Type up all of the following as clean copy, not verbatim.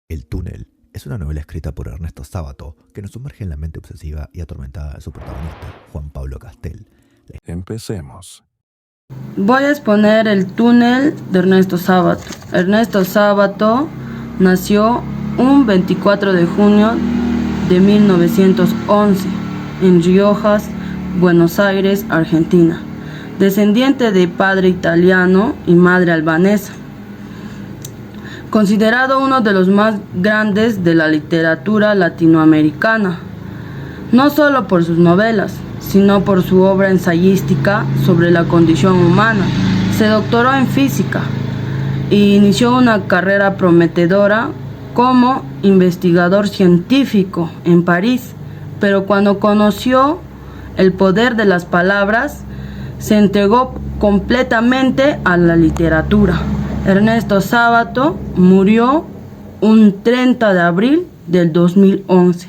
El túnel es una novela escrita por Ernesto Sábato que nos sumerge en la mente obsesiva y atormentada de su protagonista, Juan Pablo Castel. Empecemos. Voy a exponer el túnel de Ernesto Sábato. Ernesto Sábato nació un 24 de junio de 1911 en Riojas, Buenos Aires, Argentina, descendiente de padre italiano y madre albanesa. Considerado uno de los más grandes de la literatura latinoamericana, no solo por sus novelas, sino por su obra ensayística sobre la condición humana. Se doctoró en física e inició una carrera prometedora como investigador científico en París, pero cuando conoció el poder de las palabras, se entregó completamente a la literatura. Ernesto Sábato murió un 30 de abril del 2011.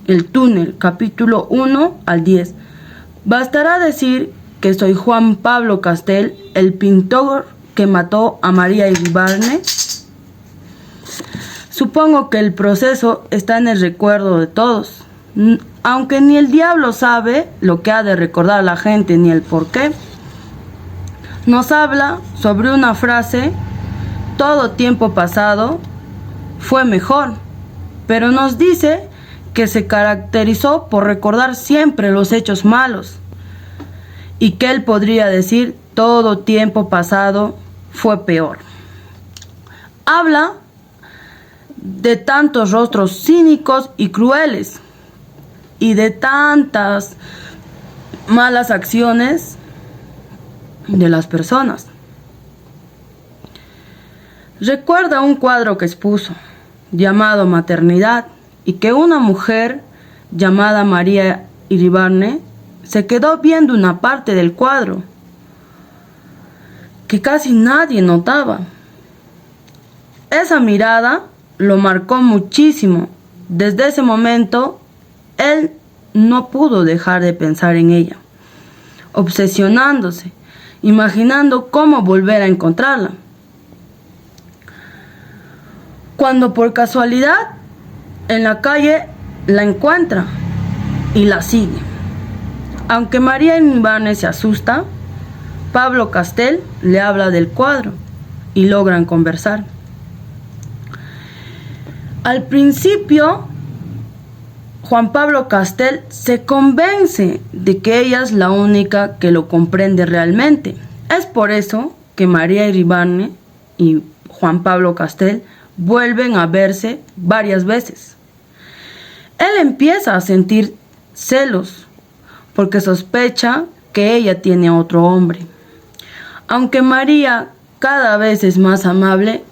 El túnel, capítulo 1 al 10. Bastará decir que soy Juan Pablo Castel, el pintor que mató a María Iribarne. Supongo que el proceso está en el recuerdo de todos, aunque ni el diablo sabe lo que ha de recordar la gente ni el por qué. Nos habla sobre una frase: todo tiempo pasado fue mejor, pero nos dice que se caracterizó por recordar siempre los hechos malos, y que él podría decir todo tiempo pasado fue peor. Habla de tantos rostros cínicos y crueles, y de tantas malas acciones de las personas. Recuerda un cuadro que expuso, llamado Maternidad, y que una mujer llamada María Iribarne se quedó viendo una parte del cuadro que casi nadie notaba. Esa mirada lo marcó muchísimo. Desde ese momento, él no pudo dejar de pensar en ella, obsesionándose, imaginando cómo volver a encontrarla. Cuando por casualidad en la calle la encuentra y la sigue. Aunque María Iribarne se asusta, Pablo Castel le habla del cuadro y logran conversar. Al principio, Juan Pablo Castel se convence de que ella es la única que lo comprende realmente. Es por eso que María Iribarne y Juan Pablo Castel vuelven a verse varias veces. Él empieza a sentir celos porque sospecha que ella tiene otro hombre. Aunque María cada vez es más amable,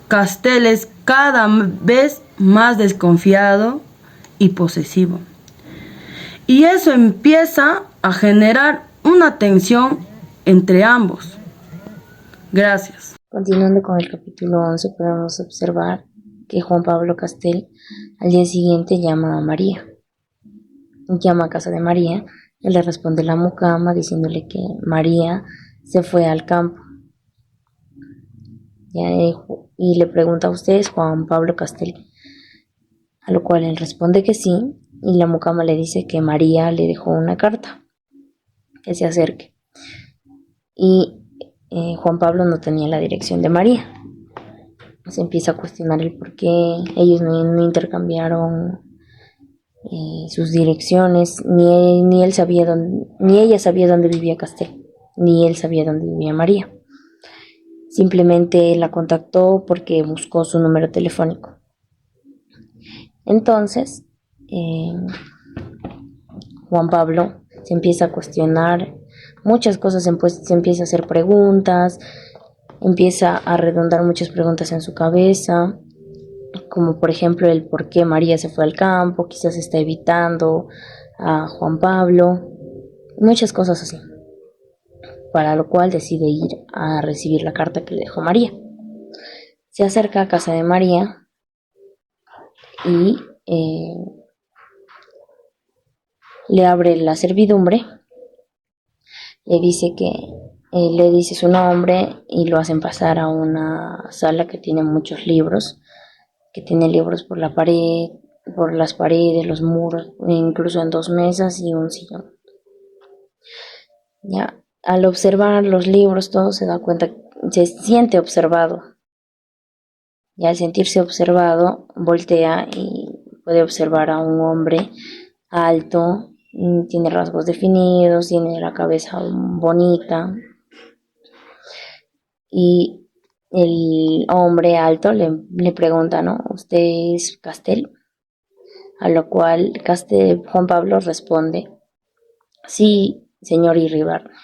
Castel es cada vez más desconfiado y posesivo. Y eso empieza a generar una tensión entre ambos. Gracias. Continuando con el capítulo 11, podemos observar que Juan Pablo Castel al día siguiente llama a María. Llama a casa de María y le responde la mucama diciéndole que María se fue al campo. Y le pregunta: ¿a usted es Juan Pablo Castel? A lo cual él responde que sí, y la mucama le dice que María le dejó una carta, que se acerque. Y Juan Pablo no tenía la dirección de María. Se empieza a cuestionar el por qué ellos no intercambiaron sus direcciones, ni ella sabía dónde vivía Castel, ni él sabía dónde vivía María. Simplemente la contactó porque buscó su número telefónico. Entonces, Juan Pablo se empieza a cuestionar muchas cosas, se empieza a hacer preguntas, empieza a redondar muchas preguntas en su cabeza, como por ejemplo el por qué María se fue al campo, quizás está evitando a Juan Pablo, muchas cosas así, para lo cual decide ir a recibir la carta que le dejó María. Se acerca a casa de María y le abre la servidumbre, le dice su nombre y lo hacen pasar a una sala que tiene muchos libros que tiene libros por la pared, por las paredes, los muros, incluso en 2 mesas y un sillón. Ya, al observar los libros, todo se da cuenta, se siente observado. Y al sentirse observado, voltea y puede observar a un hombre alto, tiene rasgos definidos, tiene la cabeza bonita. Y el hombre alto le pregunta, ¿no? ¿Usted es Castel? A lo cual Juan Pablo responde, sí, señor Irribarne,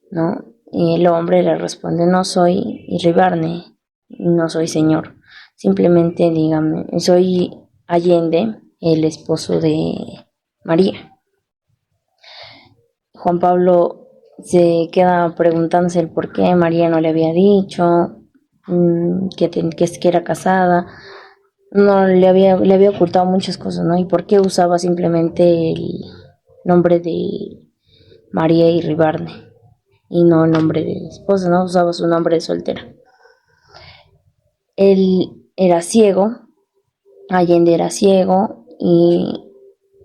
¿no? Y el hombre le responde, no soy Irribarne, no soy señor, simplemente dígame, soy Allende, el esposo de María. Juan Pablo se queda preguntándose el por qué María no le había dicho que era casada. No le había ocultado muchas cosas, ¿no? Y por qué usaba simplemente el nombre de María Irribarne y no el nombre de esposa, ¿no? Usaba su nombre de soltera. Él era ciego, Allende era ciego, y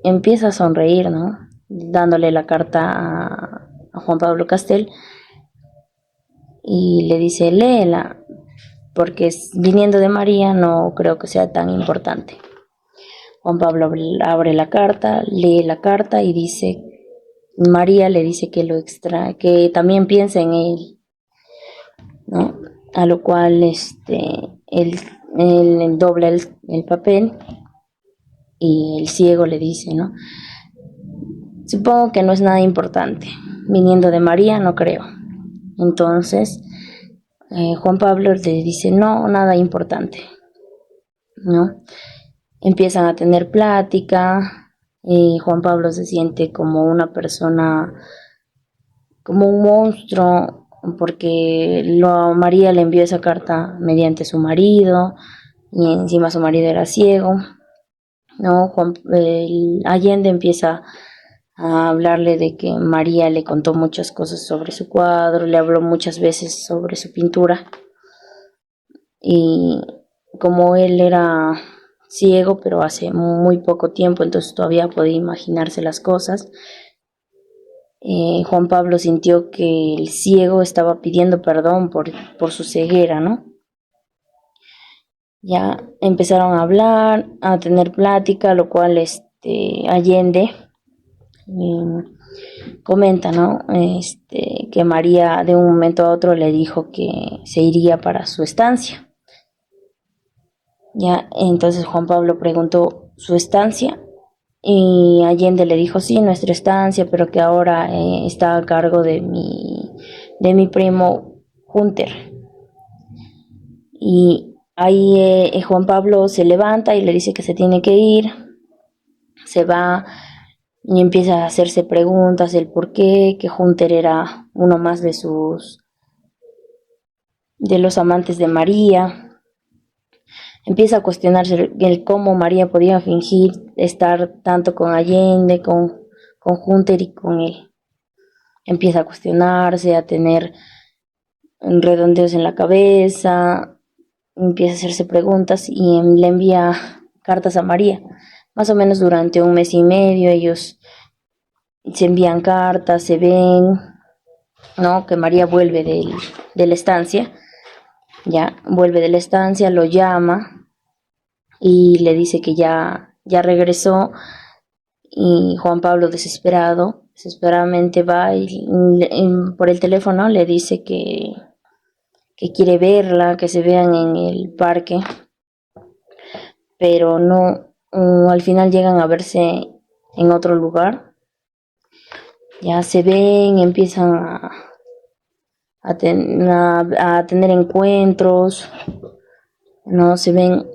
empieza a sonreír, ¿no? Dándole la carta a Juan Pablo Castel y le dice, léela, porque viniendo de María no creo que sea tan importante. Juan Pablo abre la carta, lee la carta y dice, María le dice que también piensa en él, ¿no? A lo cual él dobla el papel y el ciego le dice, ¿no? Supongo que no es nada importante, viniendo de María no creo. Entonces Juan Pablo le dice, no, nada importante, ¿no? Empiezan a tener plática y Juan Pablo se siente como una persona, como un monstruo, porque María le envió esa carta mediante su marido y encima su marido era ciego, ¿no? Allende empieza a hablarle de que María le contó muchas cosas sobre su cuadro, le habló muchas veces sobre su pintura, y como él era ciego, pero hace muy poco tiempo, entonces todavía podía imaginarse las cosas, Juan Pablo sintió que el ciego estaba pidiendo perdón por su ceguera, ¿no? Ya empezaron a hablar, a tener plática, lo cual Allende comenta, ¿no? Que María de un momento a otro le dijo que se iría para su estancia. Ya, entonces Juan Pablo preguntó, ¿su estancia? Y Allende le dijo, sí, nuestra estancia, pero que ahora está a cargo de mi primo Hunter. Y ahí Juan Pablo se levanta y le dice que se tiene que ir, se va y empieza a hacerse preguntas del por qué, que Hunter era uno más de los amantes de María. Empieza a cuestionarse el cómo María podía fingir estar tanto con Allende, con Hunter y con él. Empieza a cuestionarse, a tener redondeos en la cabeza, empieza a hacerse preguntas y le envía cartas a María. Más o menos durante 1 mes y medio ellos se envían cartas, se ven, ¿no? Que María vuelve de la estancia, ya vuelve de la estancia, lo llama y le dice que ya regresó, y Juan Pablo desesperadamente va y por el teléfono le dice que quiere verla, que se vean en el parque, pero no, al final llegan a verse en otro lugar. Ya se ven, empiezan a tener encuentros, no se ven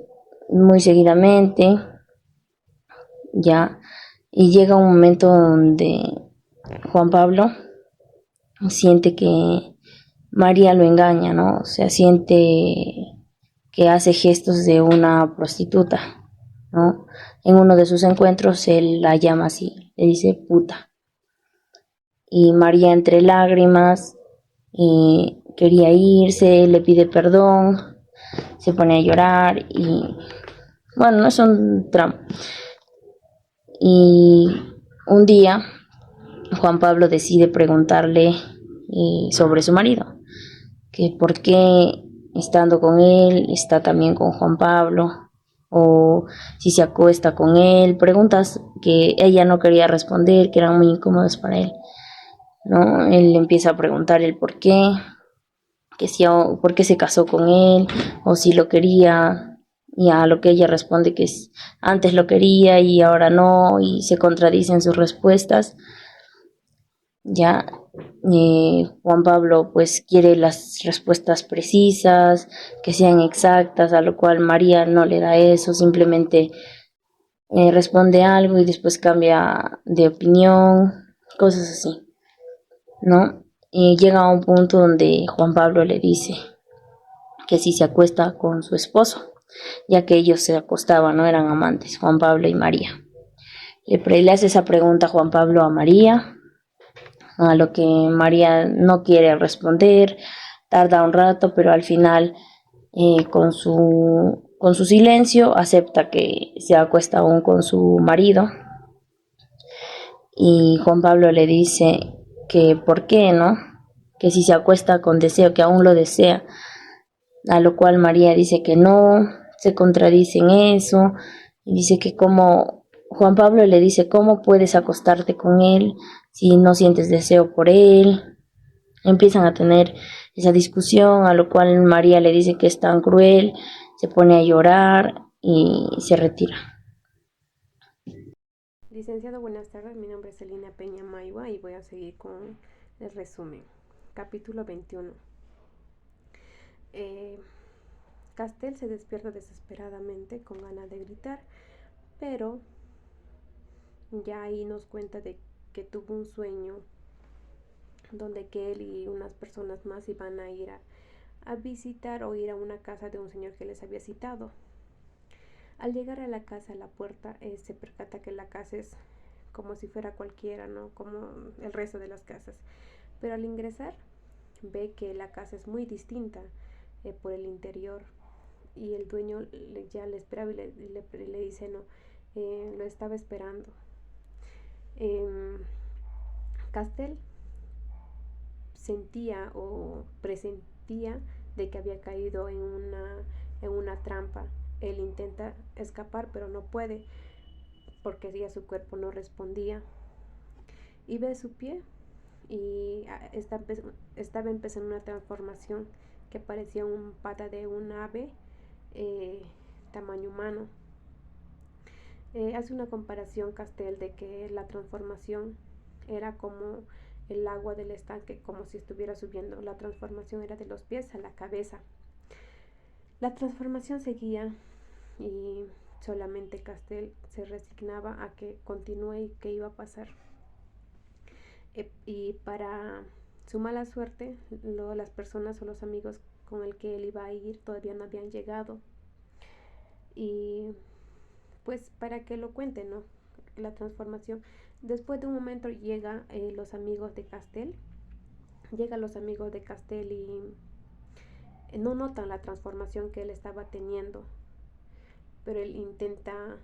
muy seguidamente, ya, y llega un momento donde Juan Pablo siente que María lo engaña, ¿no? O sea, siente que hace gestos de una prostituta, ¿no? En uno de sus encuentros él la llama así, le dice puta. Y María, entre lágrimas, quería irse, le pide perdón, se pone a llorar y bueno, no es un tramo. Y un día Juan Pablo decide preguntarle sobre su marido, que por qué estando con él está también con Juan Pablo, o si se acuesta con él, preguntas que ella no quería responder, que eran muy incómodas para él, ¿no? Él empieza a preguntar el por qué, que si por qué se casó con él, o si lo quería, y a lo que ella responde que antes lo quería y ahora no, y se contradicen sus respuestas. Ya Juan Pablo pues quiere las respuestas precisas, que sean exactas, a lo cual María no le da eso, simplemente responde algo y después cambia de opinión, cosas así, ¿no? Y llega a un punto donde Juan Pablo le dice que si se acuesta con su esposo, ya que ellos se acostaban, no eran amantes, Juan Pablo y María. Le hace esa pregunta Juan Pablo a María, a lo que María no quiere responder, tarda un rato, pero al final con su silencio acepta que se acuesta aún con su marido. Y Juan Pablo le dice que por qué, ¿no? Que si se acuesta con deseo, que aún lo desea, a lo cual María dice que no, se contradice en eso, y dice que como Juan Pablo le dice, ¿cómo puedes acostarte con él si no sientes deseo por él? Empiezan a tener esa discusión, a lo cual María le dice que es tan cruel, se pone a llorar y se retira. Licenciado, buenas tardes. Mi nombre es Elina Peña Maywa y voy a seguir con el resumen. Capítulo 21. Castel se despierta desesperadamente con ganas de gritar, pero ya ahí nos cuenta de que tuvo un sueño donde que él y unas personas más iban a ir a visitar o ir a una casa de un señor que les había citado. Al llegar a la casa, a la puerta, se percata que la casa es como si fuera cualquiera, ¿no? Como el resto de las casas. Pero al ingresar, ve que la casa es muy distinta por el interior. Y el dueño ya le esperaba y le dice, no, lo estaba esperando. Castel sentía o presentía de que había caído en una trampa. Él intenta escapar, pero no puede, porque ya su cuerpo no respondía. Y ve su pie y estaba empezando una transformación que parecía un pata de un ave tamaño humano. Hace una comparación Castel de que la transformación era como el agua del estanque, como si estuviera subiendo. La transformación era de los pies a la cabeza. La transformación seguía y solamente Castel se resignaba a que continúe y que iba a pasar. Y para su mala suerte, las personas o los amigos con el que él iba a ir todavía no habían llegado. Y pues para que lo cuenten, ¿no? La transformación. Después de un momento llegan los amigos de Castel. Llegan los amigos de Castel y no notan la transformación que él estaba teniendo. Pero él intenta,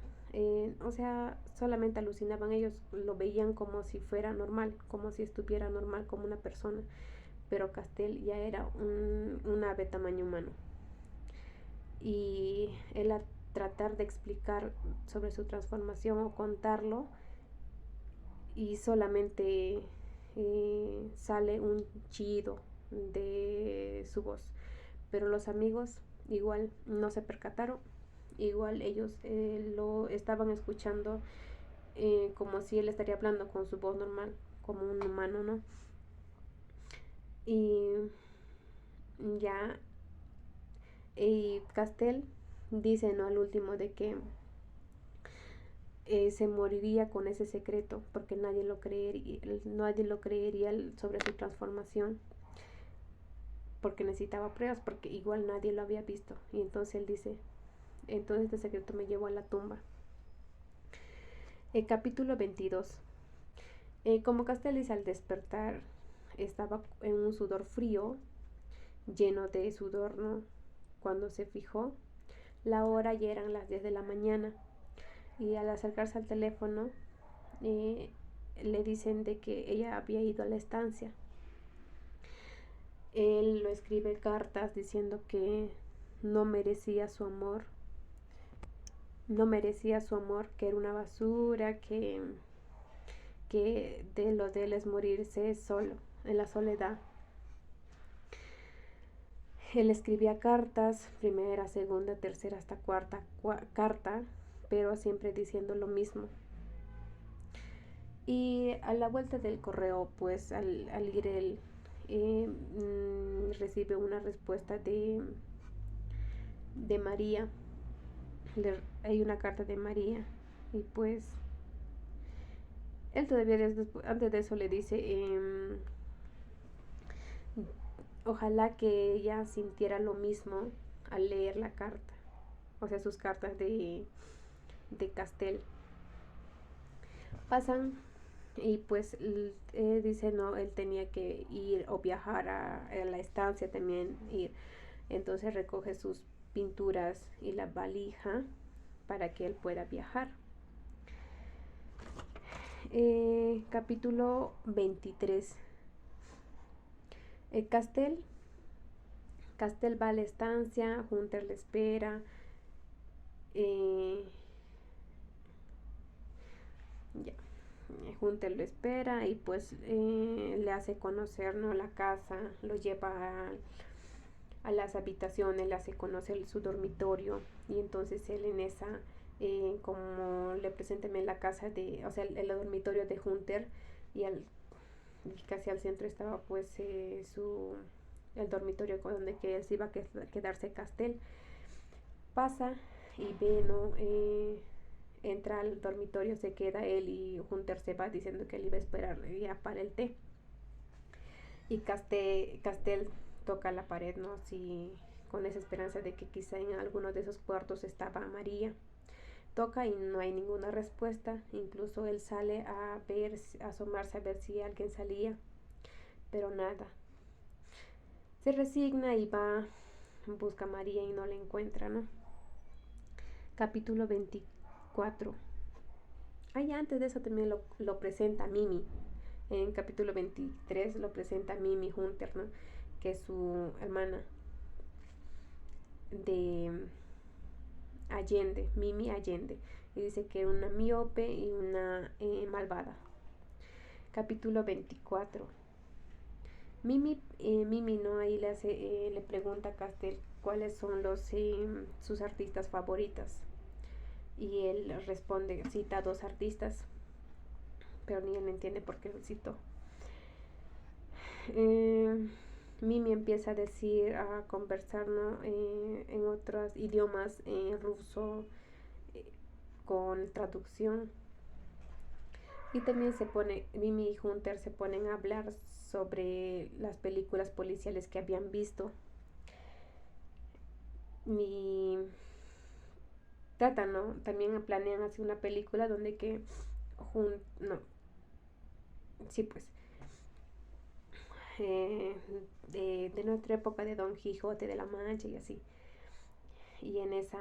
solamente alucinaban, ellos lo veían como si fuera normal, como si estuviera normal, como una persona. Pero Castel ya era un ave tamaño humano. Y él a tratar de explicar sobre su transformación o contarlo, y solamente sale un chillido de su voz. Pero los amigos igual no se percataron, igual ellos lo estaban escuchando como si él estaría hablando con su voz normal, como un humano, ¿no? Y ya Castel dice, ¿no?, al último de que se moriría con ese secreto, porque nadie lo creería sobre su transformación, porque necesitaba pruebas, porque igual nadie lo había visto. Y entonces él dice, entonces este secreto me llevó a la tumba. Capítulo 22. Como Castel dice, al despertar estaba en un sudor frío, lleno de sudor, ¿no? Cuando se fijó la hora ya eran las 10 de la mañana y al acercarse al teléfono le dicen de que ella había ido a la estancia. Él lo escribe cartas diciendo que no merecía su amor, que era una basura, que de lo de él es morirse solo, en la soledad. Él escribía cartas, primera, segunda, tercera, hasta cuarta carta, pero siempre diciendo lo mismo. Y a la vuelta del correo, pues al ir él, recibe una respuesta de María. Hay una carta de María y pues él todavía antes de eso le dice ojalá que ella sintiera lo mismo al leer la carta, o sea, sus cartas de Castel. Pasan y pues dice no, él tenía que ir o viajar a la estancia también, ir. Entonces recoge sus pinturas y la valija para que él pueda viajar. Capítulo 23. Castel va a la estancia, Hunter le espera. Hunter lo espera y pues le hace conocer, ¿no?, la casa, lo lleva a las habitaciones, le hace conocer su dormitorio y entonces él en esa, como le presenta en la casa el dormitorio de Hunter y casi al centro estaba pues el dormitorio donde que él se iba a quedarse Castel. Pasa y ve, ¿no?, entra al dormitorio, se queda él y Hunter se va diciendo que él iba a esperar ya para el té. Y Castel toca la pared, ¿no?, sí, con esa esperanza de que quizá en alguno de esos cuartos estaba María. Toca y no hay ninguna respuesta. Incluso él sale a asomarse a ver si alguien salía, pero nada. Se resigna y va, busca a María y no la encuentra, ¿no? Capítulo 24. Antes de eso también lo presenta Mimi. En capítulo 23 lo presenta Mimi Hunter, ¿no?, que es su hermana de Allende, Mimi Allende, y dice que una miope y una malvada. Capítulo 24. Mimi, ¿no?, ahí le pregunta a Castel cuáles son sus artistas favoritas y él responde, cita a 2 artistas, pero ni él entiende por qué lo citó. Mimi empieza a conversar, ¿no?, en otros idiomas, ruso, con traducción. Y también Mimi y Hunter se ponen a hablar sobre las películas policiales que habían visto. Y tratan, ¿no?, también planean hacer una película donde que de nuestra época, de Don Quijote de la Mancha y así. Y en esa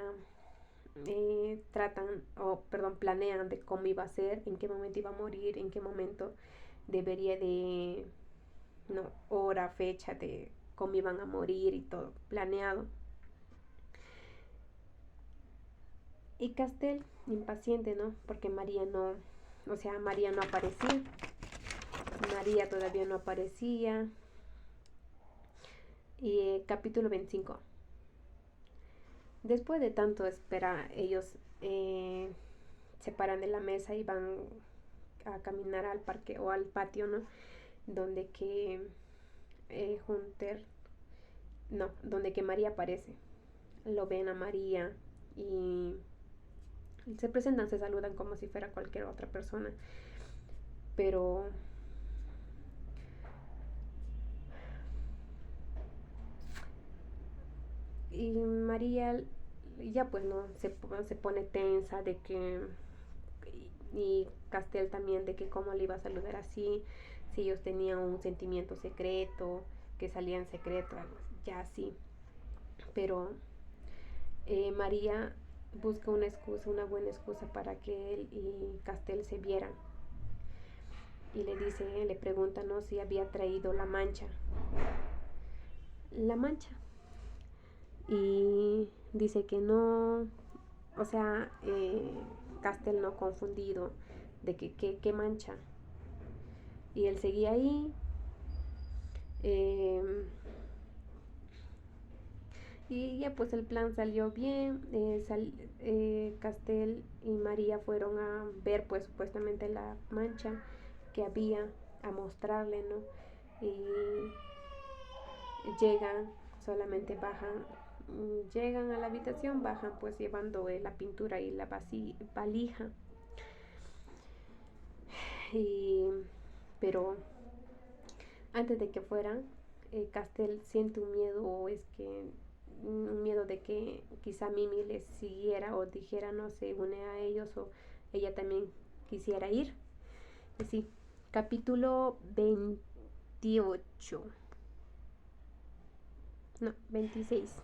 planean de cómo iba a ser, en qué momento iba a morir, en qué momento debería de, no, hora, fecha de cómo iban a morir y todo planeado. Y Castel, impaciente, ¿no?, porque María no aparecía. María todavía no aparecía. Y capítulo 25. Después de tanto espera, ellos se paran de la mesa y van a caminar al parque o al patio, ¿no?, donde que donde que María aparece. Lo ven a María y se presentan, se saludan como si fuera cualquier otra persona, pero y María ya pues no se pone tensa de que, y Castel también, de que cómo le iba a saludar así, si ellos tenían un sentimiento secreto, que salía en secreto, ya así. Pero María busca una buena excusa para que él y Castel se vieran. Y le pregunta, ¿no?, si había traído la mancha. Y dice que no, o sea, Castel no confundido de que qué mancha. Y él seguía ahí. Y ya pues el plan salió bien. Castel y María fueron a ver pues supuestamente la mancha que había, a mostrarle, ¿no? Y solamente llegan a la habitación, bajan pues llevando la pintura y la valija. Pero antes de que fueran, Castel siente un miedo de que quizá Mimi les siguiera o dijera, no, se une a ellos, o ella también quisiera ir. Y sí, capítulo 28. No, 26.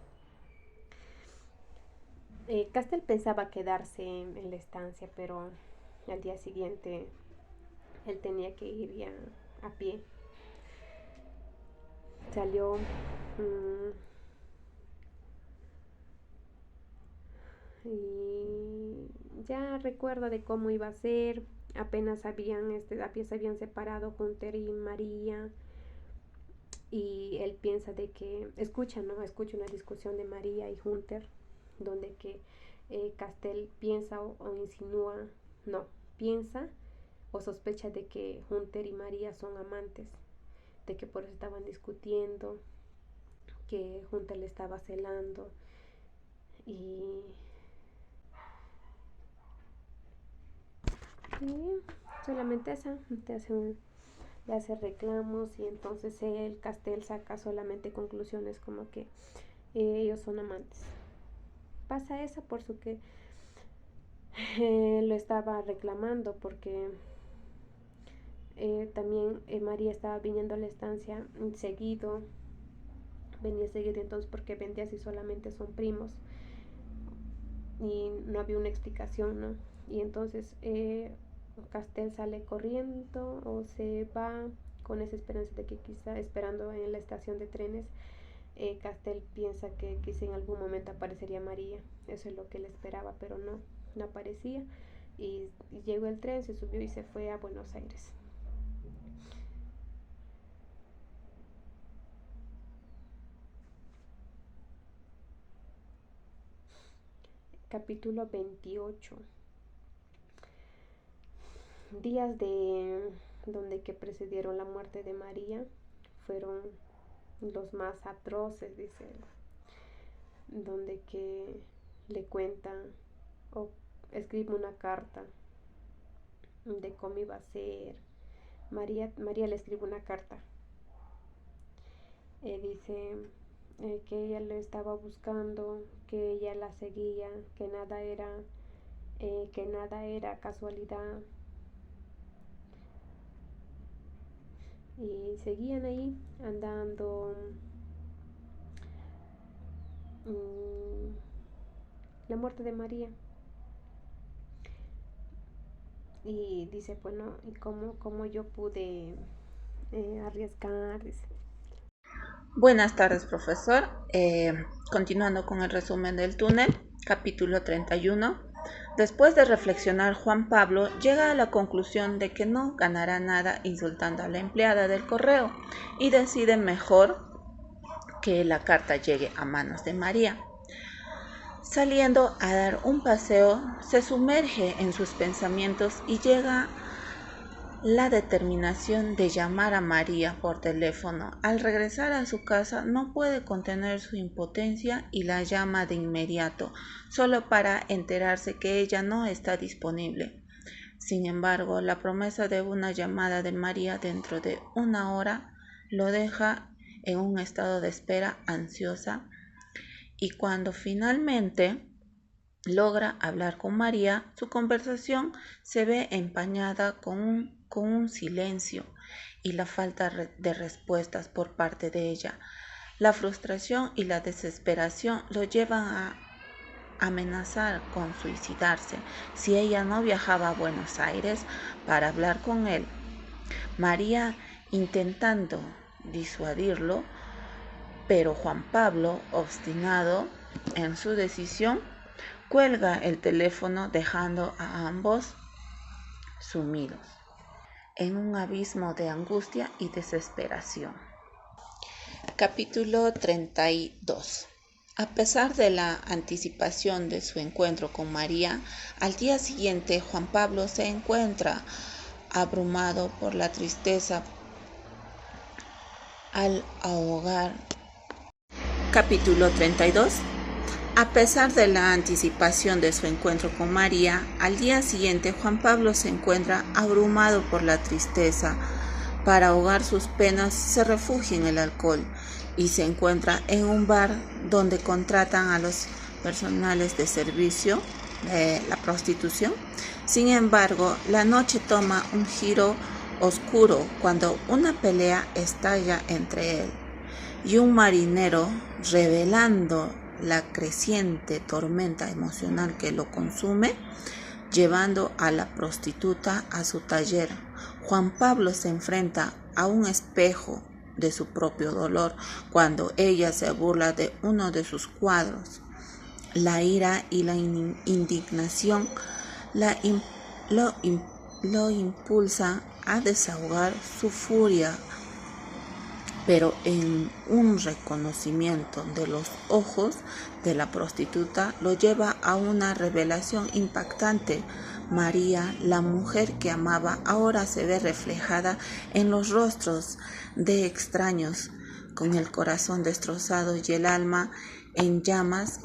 Castel pensaba quedarse en la estancia, pero al día siguiente él tenía que ir ya a pie. Salió y ya recuerda de cómo iba a ser. Apenas se habían separado Hunter y María, y él piensa de que escucha una discusión de María y Hunter, donde que Castel piensa o sospecha de que Hunter y María son amantes, de que por eso estaban discutiendo, que Hunter le estaba celando, y solamente esa le hace reclamos, y entonces Castel saca solamente conclusiones como que ellos son amantes. Pasa esa por su que lo estaba reclamando, porque también María estaba viniendo a la estancia venía seguido, entonces porque vendía si solamente son primos, y no había una explicación, ¿no? Y entonces Castel sale corriendo o se va con esa esperanza de que quizá esperando en la estación de trenes, Castel piensa que quizá en algún momento aparecería María. Eso es lo que él esperaba, pero no aparecía. Y llegó el tren, se subió y se fue a Buenos Aires. Capítulo 28. Días donde que precedieron la muerte de María fueron los más atroces, dice él, donde que le cuenta o escribe una carta de cómo iba a ser. María le escribe una carta. Dice que ella lo estaba buscando, que ella la seguía, que nada era casualidad. Y seguían ahí andando. La muerte de María. Y dice, bueno, ¿y cómo yo pude arriesgar? Dice. Buenas tardes, profesor. Continuando con el resumen del túnel, capítulo 31. Después de reflexionar, Juan Pablo llega a la conclusión de que no ganará nada insultando a la empleada del correo y decide mejor que la carta llegue a manos de María. Saliendo a dar un paseo, se sumerge en sus pensamientos y llega la determinación de llamar a María por teléfono. Al regresar a su casa no puede contener su impotencia y la llama de inmediato, solo para enterarse que ella no está disponible. Sin embargo, la promesa de una llamada de María dentro de 1 hora lo deja en un estado de espera ansiosa, y cuando finalmente logra hablar con María, su conversación se ve empañada con un silencio y la falta de respuestas por parte de ella. La frustración y la desesperación lo llevan a amenazar con suicidarse si ella no viajaba a Buenos Aires para hablar con él. María intentando disuadirlo, pero Juan Pablo, obstinado en su decisión, cuelga el teléfono dejando a ambos sumidos en un abismo de angustia y desesperación. Capítulo 32. A pesar de la anticipación de su encuentro con María, al día siguiente Juan Pablo se encuentra abrumado por la tristeza al ahogar. Capítulo 32. A pesar de la anticipación de su encuentro con María, al día siguiente Juan Pablo se encuentra abrumado por la tristeza. Para ahogar sus penas se refugia en el alcohol y se encuentra en un bar donde contratan a los personales de servicio de la prostitución. Sin embargo, la noche toma un giro oscuro cuando una pelea estalla entre él y un marinero, revelando la creciente tormenta emocional que lo consume, llevando a la prostituta a su taller. Juan Pablo se enfrenta a un espejo de su propio dolor cuando ella se burla de uno de sus cuadros. La ira y la indignación lo impulsan a desahogar su furia, pero en un reconocimiento de los ojos de la prostituta lo lleva a una revelación impactante. María, la mujer que amaba, ahora se ve reflejada en los rostros de extraños. Con el corazón destrozado y el alma en llamas,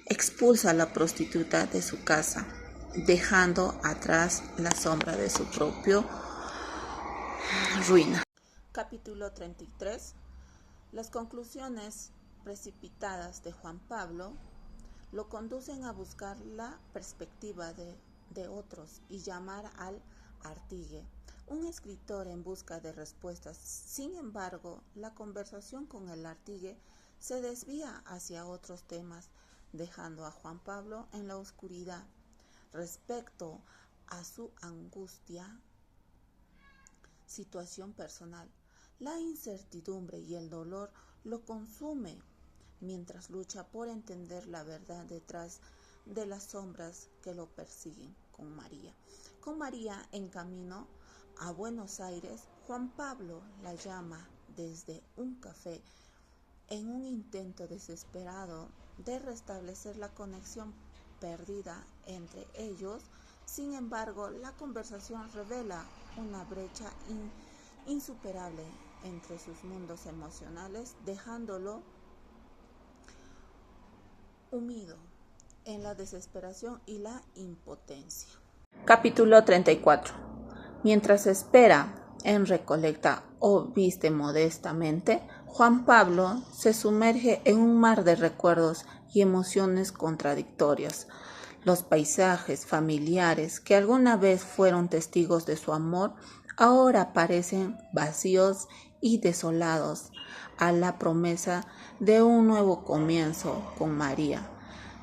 expulsa a la prostituta de su casa, dejando atrás la sombra de su propia ruina. Capítulo 33. Las conclusiones precipitadas de Juan Pablo lo conducen a buscar la perspectiva de otros y llamar al Artigue, un escritor en busca de respuestas. Sin embargo, la conversación con el Artigue se desvía hacia otros temas, dejando a Juan Pablo en la oscuridad respecto a su angustia situación personal. La incertidumbre y el dolor lo consume mientras lucha por entender la verdad detrás de las sombras que lo persiguen con María. Con María en camino a Buenos Aires, Juan Pablo la llama desde un café en un intento desesperado de restablecer la conexión perdida entre ellos. Sin embargo, la conversación revela una brecha insuperable entre sus mundos emocionales, dejándolo sumido en la desesperación y la impotencia. Capítulo 34. Mientras espera en recolecta o viste modestamente, Juan Pablo se sumerge en un mar de recuerdos y emociones contradictorias. Los paisajes familiares que alguna vez fueron testigos de su amor ahora parecen vacíos y desolados a la promesa de un nuevo comienzo con María.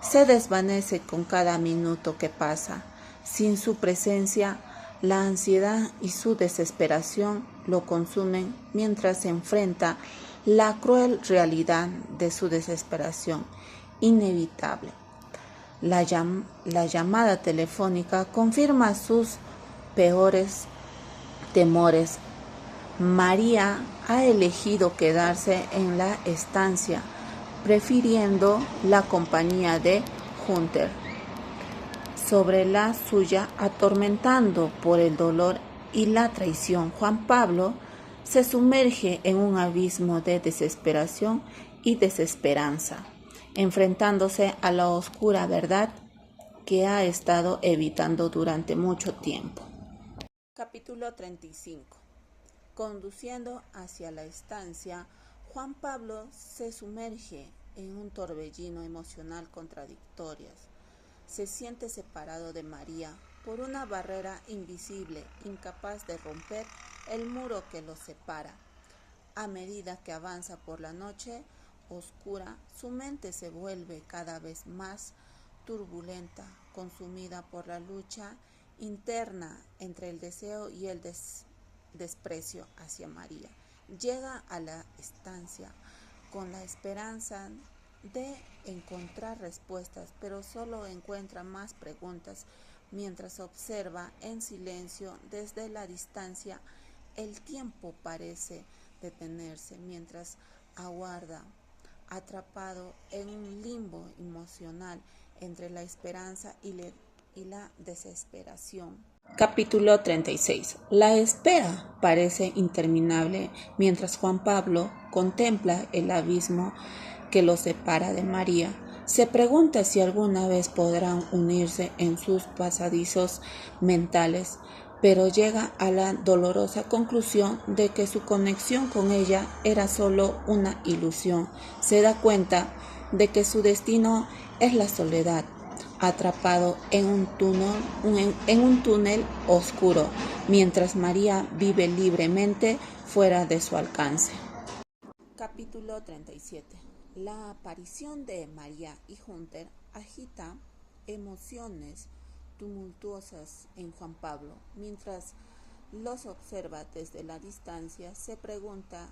Se desvanece con cada minuto que pasa. Sin su presencia, la ansiedad y su desesperación lo consumen mientras se enfrenta la cruel realidad de su desesperación inevitable. La llamada telefónica confirma sus peores temores. María ha elegido quedarse en la estancia, prefiriendo la compañía de Hunter sobre la suya, atormentando por el dolor y la traición. Juan Pablo se sumerge en un abismo de desesperación y desesperanza, enfrentándose a la oscura verdad que ha estado evitando durante mucho tiempo. Capítulo 35. Conduciendo hacia la estancia, Juan Pablo se sumerge en un torbellino emocional contradictorias. Se siente separado de María por una barrera invisible, incapaz de romper el muro que los separa. A medida que avanza por la noche oscura, su mente se vuelve cada vez más turbulenta, consumida por la lucha interna entre el deseo y el desprecio hacia María. Llega a la estancia con la esperanza de encontrar respuestas, pero solo encuentra más preguntas mientras observa en silencio desde la distancia. El tiempo parece detenerse mientras aguarda, atrapado en un limbo emocional entre la esperanza y la desesperación. Capítulo 36. La espera parece interminable mientras Juan Pablo contempla el abismo que lo separa de María. Se pregunta si alguna vez podrán unirse en sus pasadizos mentales, pero llega a la dolorosa conclusión de que su conexión con ella era solo una ilusión. Se da cuenta de que su destino es la soledad, atrapado en un túnel oscuro, mientras María vive libremente fuera de su alcance. Capítulo 37. La aparición de María y Hunter agita emociones tumultuosas en Juan Pablo. Mientras los observa desde la distancia, se pregunta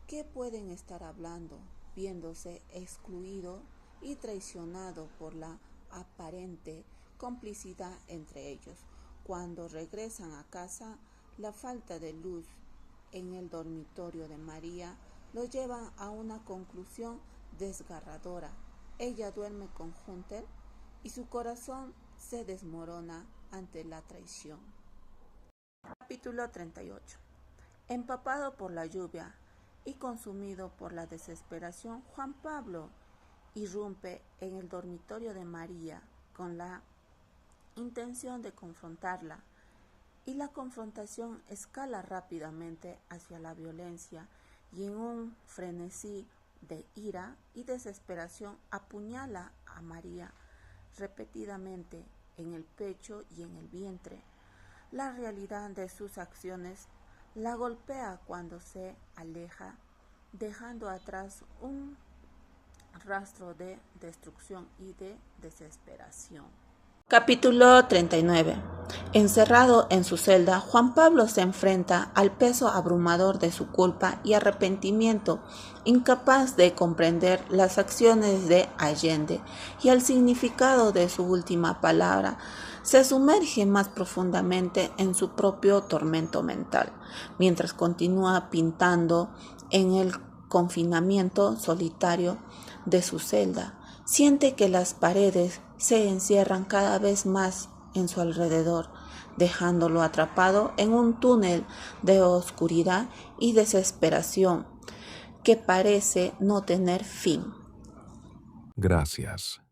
qué pueden estar hablando, viéndose excluido y traicionado por la aparente complicidad entre ellos. Cuando regresan a casa, la falta de luz en el dormitorio de María lo lleva a una conclusión desgarradora. Ella duerme con Hunter y su corazón se desmorona ante la traición. Capítulo 38. Empapado por la lluvia y consumido por la desesperación, Juan Pablo irrumpe en el dormitorio de María con la intención de confrontarla, y la confrontación escala rápidamente hacia la violencia, y en un frenesí de ira y desesperación apuñala a María repetidamente en el pecho y en el vientre. La realidad de sus acciones la golpea cuando se aleja, dejando atrás un rastro de destrucción y de desesperación. Capítulo 39. Encerrado en su celda, Juan Pablo se enfrenta al peso abrumador de su culpa y arrepentimiento, incapaz de comprender las acciones de Allende y el significado de su última palabra. Se sumerge más profundamente en su propio tormento mental, mientras continúa pintando en el confinamiento solitario de su celda. Siente que las paredes se encierran cada vez más en su alrededor, dejándolo atrapado en un túnel de oscuridad y desesperación que parece no tener fin. Gracias.